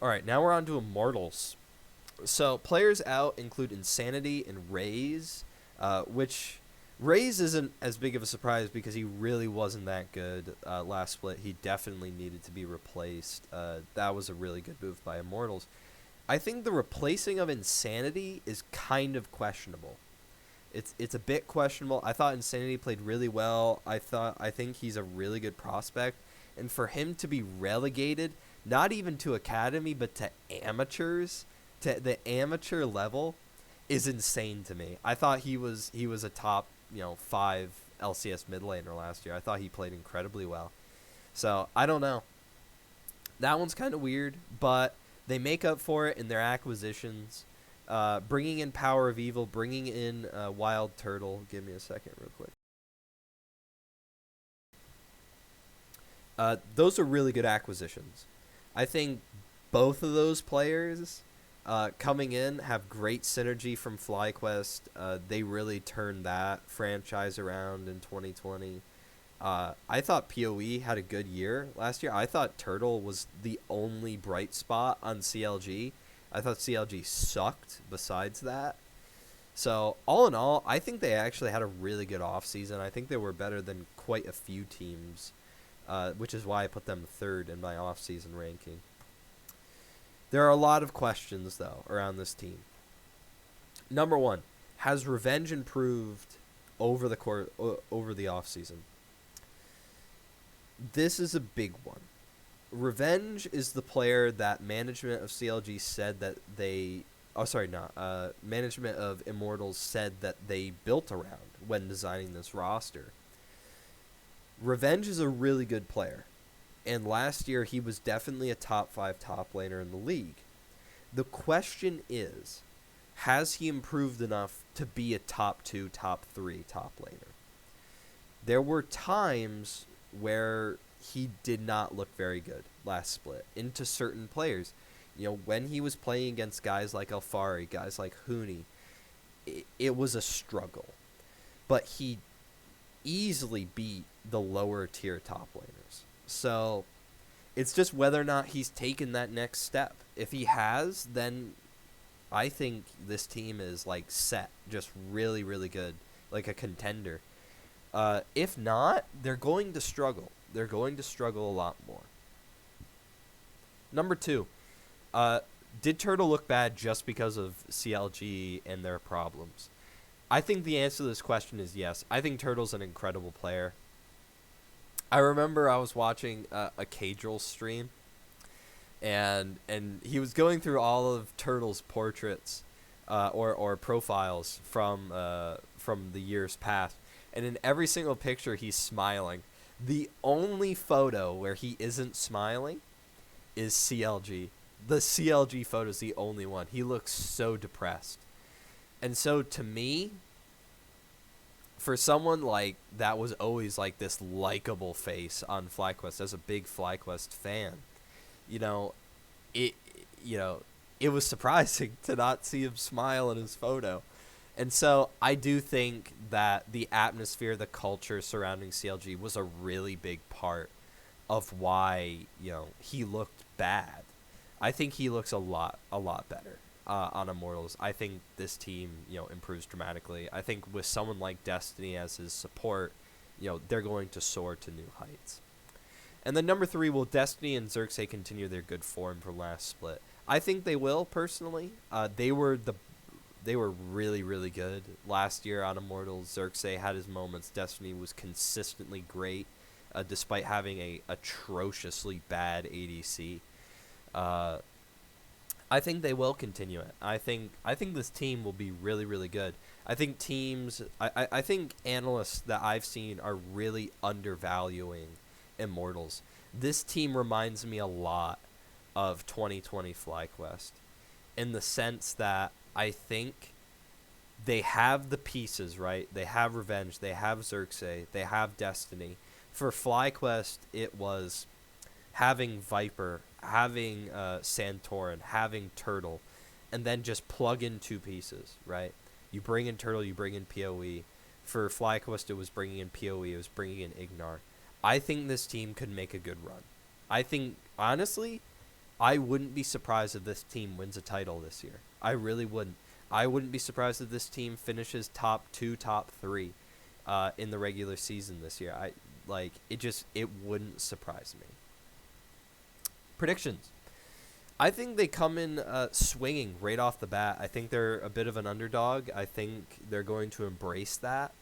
All right, now we're on to Immortals. So players out include Insanity and Raze, which Raze isn't as big of a surprise because he really wasn't that good last split. He definitely needed to be replaced. That was a really good move by Immortals. I think the replacing of Insanity is kind of questionable. It's a bit questionable. I thought Insanity played really well. I think he's a really good prospect, and for him to be relegated, not even to academy, but to amateurs, to the amateur level, is insane to me. I thought he was a top 5 LCS mid laner last year. I thought he played incredibly well. So I don't know. That one's kind of weird, but they make up for it in their acquisitions. Bringing in Power of Evil, bringing in Wild Turtle. Give me a second real quick. Those are really good acquisitions. I think both of those players coming in have great synergy from FlyQuest. They really turned that franchise around in 2020. I thought PoE had a good year last year. I thought Turtle was the only bright spot on CLG. I thought CLG sucked besides that. So, all in all, I think they actually had a really good offseason. I think they were better than quite a few teams, which is why I put them third in my offseason ranking. There are a lot of questions, though, around this team. Number one, has Revenge improved over the offseason? This is a big one. Revenge is the player that management of CLG said that they... Oh, sorry, not. Management of Immortals said that they built around when designing this roster. Revenge is a really good player. And last year, he was definitely a top 5 top laner in the league. The question is, has he improved enough to be a top 2, top 3 top laner? There were times where he did not look very good last split into certain players. When he was playing against guys like Alfari, guys like Huni, it was a struggle. But he easily beat the lower tier top laners. So it's just whether or not he's taken that next step. If he has, then I think this team is set, just really, really good, like a contender. If not, they're going to struggle. They're going to struggle a lot more. Number 2, did Turtle look bad just because of CLG and their problems? I think the answer to this question is yes. I think Turtle's an incredible player. I remember I was watching a Cadril stream, and he was going through all of Turtle's portraits or profiles from the years past, and in every single picture he's smiling. The only photo where he isn't smiling is CLG. The CLG photo is the only one. He looks so depressed. And so to me, for someone that was always this likable face on FlyQuest, as a big FlyQuest fan, it was surprising to not see him smile in his photo. And so I do think that the atmosphere, the culture surrounding CLG was a really big part of why, he looked bad. I think he looks a lot better on Immortals. I think this team, improves dramatically. I think with someone like Destiny as his support, they're going to soar to new heights. And then number 3, will Destiny and Xerxes continue their good form from last split? I think they will, personally. They were really, really good last year on Immortals. Xerxes had his moments. Destiny was consistently great, despite having a atrociously bad ADC. I think they will continue it. I think this team will be really, really good. I think I think analysts that I've seen are really undervaluing Immortals. This team reminds me a lot of 2020 FlyQuest in the sense that I think they have the pieces, right? They have Revenge, they have Xerxes, they have Destiny. For FlyQuest, it was having Viper, having Santorin, having Turtle, and then just plug in 2 pieces, right? You bring in Turtle, you bring in PoE. For FlyQuest, it was bringing in PoE, it was bringing in Ignar. I think this team could make a good run. I think, honestly, I wouldn't be surprised if this team wins a title this year. I really wouldn't. I wouldn't be surprised if this team finishes top 2, top 3 in the regular season this year. It wouldn't surprise me. Predictions. I think they come in swinging right off the bat. I think they're a bit of an underdog. I think they're going to embrace that.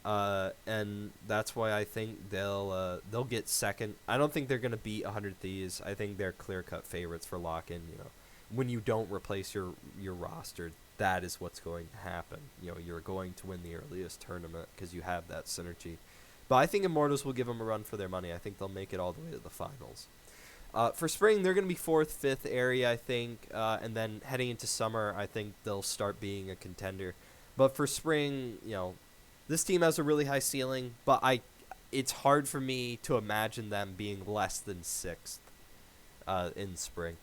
And that's why I think they'll get second. I don't think they're going to beat 100 Thieves. I think they're clear-cut favorites for Lockin. When you don't replace your roster, that is what's going to happen. You're going to win the earliest tournament because you have that synergy. But I think Immortals will give them a run for their money. I think they'll make it all the way to the finals. For spring, they're going to be 4th, 5th area, I think. And then heading into summer, I think they'll start being a contender. But for spring, this team has a really high ceiling, but it's hard for me to imagine them being less than 6th in spring.